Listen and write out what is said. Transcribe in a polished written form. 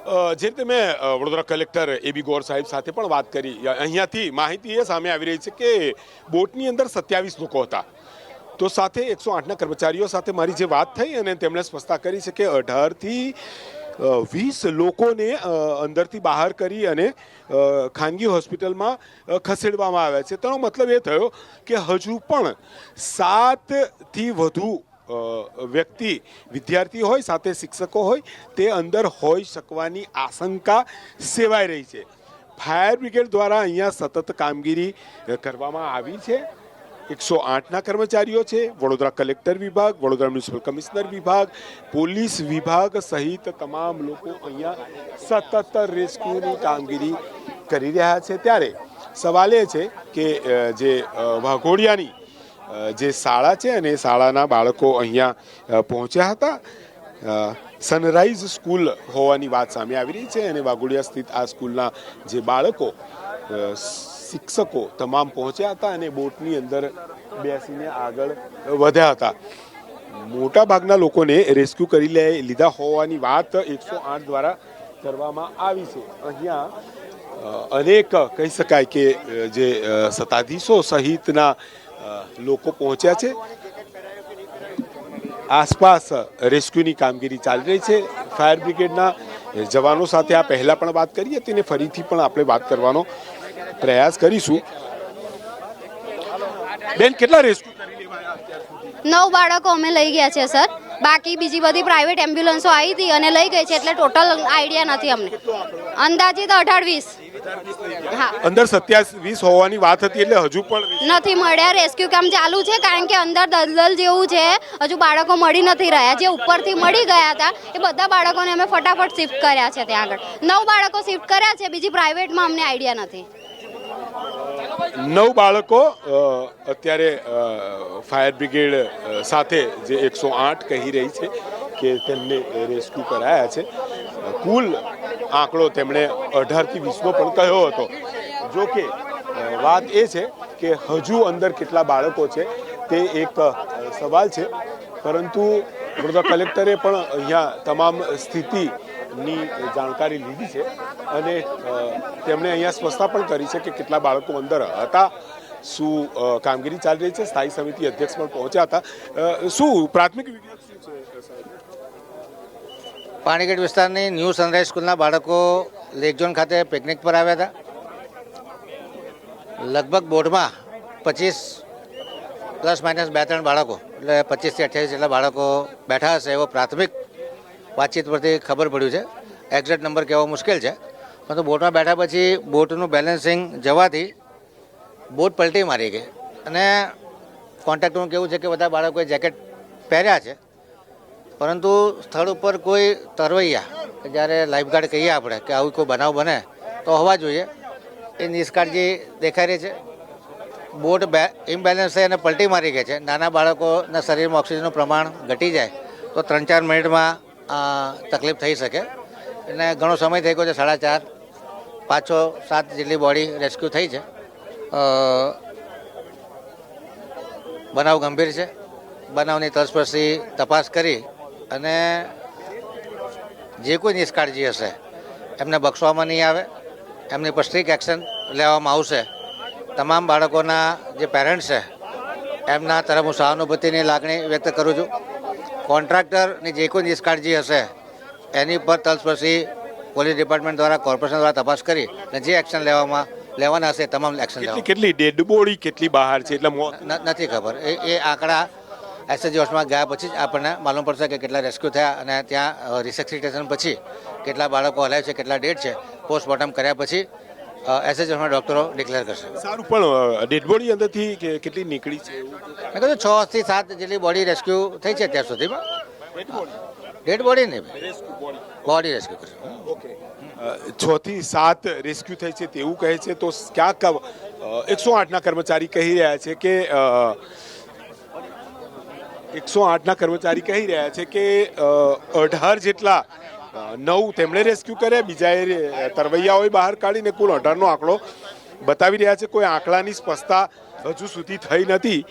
જે રીતે મેં વડોદરા કલેક્ટર એબી ગોર સાહેબ સાથે પણ વાત કરી, અહીંયાથી માહિતી એ સામે આવી રહી છે કે બોટની અંદર 27 લોકો હતા. તો સાથે 108ના કર્મચારીઓ સાથે મારી જે વાત થઈ અને તેમણે સ્પષ્ટતા કરી છે કે 18થી 20 લોકોને અંદરથી બહાર કરી અને ખાનગી હોસ્પિટલમાં ખસેડવામાં આવ્યા છે. તેનો મતલબ એ થયો કે હજુ પણ 7થી વધુ વ્યક્તિ, વિદ્યાર્થી હોય સાથે શિક્ષકો હોય, તે અંદર હોઈ શકવાની આશંકા સેવાઈ રહી છે. ફાયર બ્રિગેડ દ્વારા અહીંયા સતત કામગીરી કરવામાં આવી છે. 108ના કર્મચારીઓ છે, વડોદરા કલેક્ટર વિભાગ, વડોદરા મ્યુનિસિપલ કમિશનર વિભાગ, પોલીસ વિભાગ સહિત તમામ લોકો અહીંયા સતત રેસ્ક્યુની કામગીરી કરી રહ્યા છે. ત્યારે સવાલ એ છે કે જે વાઘોડિયાની જે શાળા છે અને શાળાના બાળકો અહીંયા પહોંચ્યા હતા. સનરાઈઝ સ્કૂલ હોવાની વાત સામે આવી રહી છે અને વાઘોડિયા સ્થિત આ સ્કૂલના જે બાળકો, શિક્ષકો તમામ પહોંચ્યા હતા અને બોટની અંદર બેસીને આગળ વધ્યા હતા. મોટા ભાગના લોકોને રેસ્ક્યુ કરી લીધા હોવાની વાત 108 દ્વારા કરવામાં આવી છે. અહીંયા અનેક કહી શકાય કે જે સત્તાધીશો સહિતના લોકો પહોંચ્યા છે. આસપાસ રેસ્ક્યુની કામગીરી ચાલી રહી છે. ફાયર બ્રિગેડના જવાનો સાથે આ પહેલાં પણ વાત કરી હતી અને ફરીથી પણ આપણે વાત કરવાનો પ્રયાસ કરીશું. બેન, કેટલા રેસ્ક્યુ કરી લેવાયા અત્યાર સુધી? 9 બાળકો અમે લઈ ગયા છે સર. બાકી બીજી બધી પ્રાઇવેટ એમ્બ્યુલન્સો આવી હતી અને લઈ ગઈ છે, એટલે ટોટલ આઈડિયા નથી અમને. અંદાજિત 18-20. હા, અંદર 27 હોવાની વાત હતી, એટલે હજુ પણ નથી મળ્યા. રેસ્ક્યુ કામ ચાલુ છે કારણ કે અંદર દલદલ જેવું છે, હજુ બાળકો મળી નથી રહ્યા. જે ઉપરથી મળી ગયા હતા એ બધા બાળકોને અમે ફટાફટ શિફ્ટ કર્યા છે. ત્યાં આગળ 9 બાળકો શિફ્ટ કર્યા છે. બીજી પ્રાઇવેટમાં અમને આઈડિયા નથી. 9 બાળકો અત્યારે ફાયર બ્રિગેડ સાથે જે 108 કહી રહી છે કે તેમને રેસ્ક્યુ કરાયા છે. કુલ આંકડો તેમણે 18થી 20નો પણ કહ્યો હતો. જો કે વાત એ છે કે હજુ અંદર કેટલા બાળકો છે તે એક સવાલ છે, પરંતુ વડોદરા કલેક્ટરે પણ અહીંયા તમામ સ્થિતિની જાણકારી લીધી છે અને તેમણે અહીંયા સ્પષ્ટતા પણ કરી છે કે કેટલા બાળકો અંદર હતા, શું કામગીરી ચાલી રહી છે. સ્થાયી સમિતિ અધ્યક્ષ પણ પહોંચ્યા હતા. શું પ્રાથમિક વિગત શું છે સાહેબ? પાણીગેટ વિસ્તારની ન્યૂ સનરાઈઝ સ્કૂલના બાળકો લેક ઝોન ખાતે પિકનિક પર આવ્યા હતા. લગભગ બોર્ડમાં 25 પ્લસ માઇનસ 2-3 બાળકો, એટલે 25થી 28 જેટલા બાળકો બેઠા હશે એવો પ્રાથમિક વાતચીત પરથી ખબર પડ્યું છે. એક્ઝેક્ટ નંબર કહેવો મુશ્કેલ છે, પરંતુ બોટમાં બેઠા પછી બોટનું બેલેન્સિંગ જવાથી બોટ પલટી મારી ગઈ અને કોન્ટ્રાક્ટરનું કેવું છે કે બધા બાળકોએ જેકેટ પહેર્યા છે, પરંતુ સ્થળ ઉપર કોઈ તરવૈયા કે જ્યારે લાઈફગાર્ડ કહીએ આપણે કે આવું કોઈ બનાવ બને તો હોવા જોઈએ, એ નિષ્કાળજી દેખાઈ રહી છે. બોટ ઇમ્બેલેન્સ થઈ અને પલટી મારી ગઈ છે. નાના બાળકોના શરીરમાં ઓક્સિજનનું પ્રમાણ ઘટી જાય તો 3-4 મિનિટમાં તકલીફ થઈ શકે. અને ઘણો સમય થઈ ગયો છે, 4:30, 5-6-7 જેટલી બોડી રેસ્ક્યુ થઈ છે. બનાવ ગંભીર છે. બનાવની તલસ્પર્શી તપાસ કરી અને જે કોઈ નિષ્કાળજી હશે એમને બક્ષવામાં નહીં આવે, એમની પર સ્ટ્રિક્ટ એક્શન લેવામાં આવશે. તમામ બાળકોના જે પેરેન્ટ્સ છે એમના તરફ હું સહાનુભૂતિની લાગણી વ્યક્ત કરું છું. કોન્ટ્રાક્ટરની જે કોઈ નિષ્કાળજી હશે એની પર તલસ્પર્શી પોલીસ ડિપાર્ટમેન્ટ દ્વારા, કોર્પોરેશન દ્વારા તપાસ કરી અને જે એક્શન લેવાના હશે તમામ એક્શન લેવા. કેટલી ડેડ બોડી કેટલી બહાર છે એટલે નથી ખબર. એ આંકડા એસએસજી હોસ્પિટલમાં ગયા પછી જ આપણને માલુમ પડશે કે કેટલા રેસ્ક્યુ થયા અને ત્યાં રિસેક્સિટેશન પછી કેટલા બાળકો હલાય છે, કેટલા ડેડ છે. પોસ્ટમોર્ટમ કર્યા પછી એસએસજી હોસ્પિટલના ડૉક્ટરો ડિક્લેર કરશે. સારું, પણ ડેડ બોડી અંદરથી કેટલી નીકળી છે? મેં કહ્યું 6 થી 7 જેટલી બોડી રેસ્ક્યુ થઈ છે અત્યાર સુધીમાં. ડેડ બોડી નહીં, બોડી રેસ્ક્યુ કરશે. ઓકે, 6 થી 7 રેસ્ક્યુ થઈ છે તેવું કહે છે. તો ક્યાંક 108ના કર્મચારી કહી રહ્યા છે કે 108ના કર્મચારી કહી રહ્યા છે કે 18 જેટલા 9 તેમણે રેસ્ક્યુ કર્યા, બીજાએ તરવૈયાઓએ બહાર કાઢીને કુલ 18નો આંકડો બતાવી રહ્યા છે. કોઈ આંકડાની સ્પષ્ટતા હજુ સુધી થઈ નથી.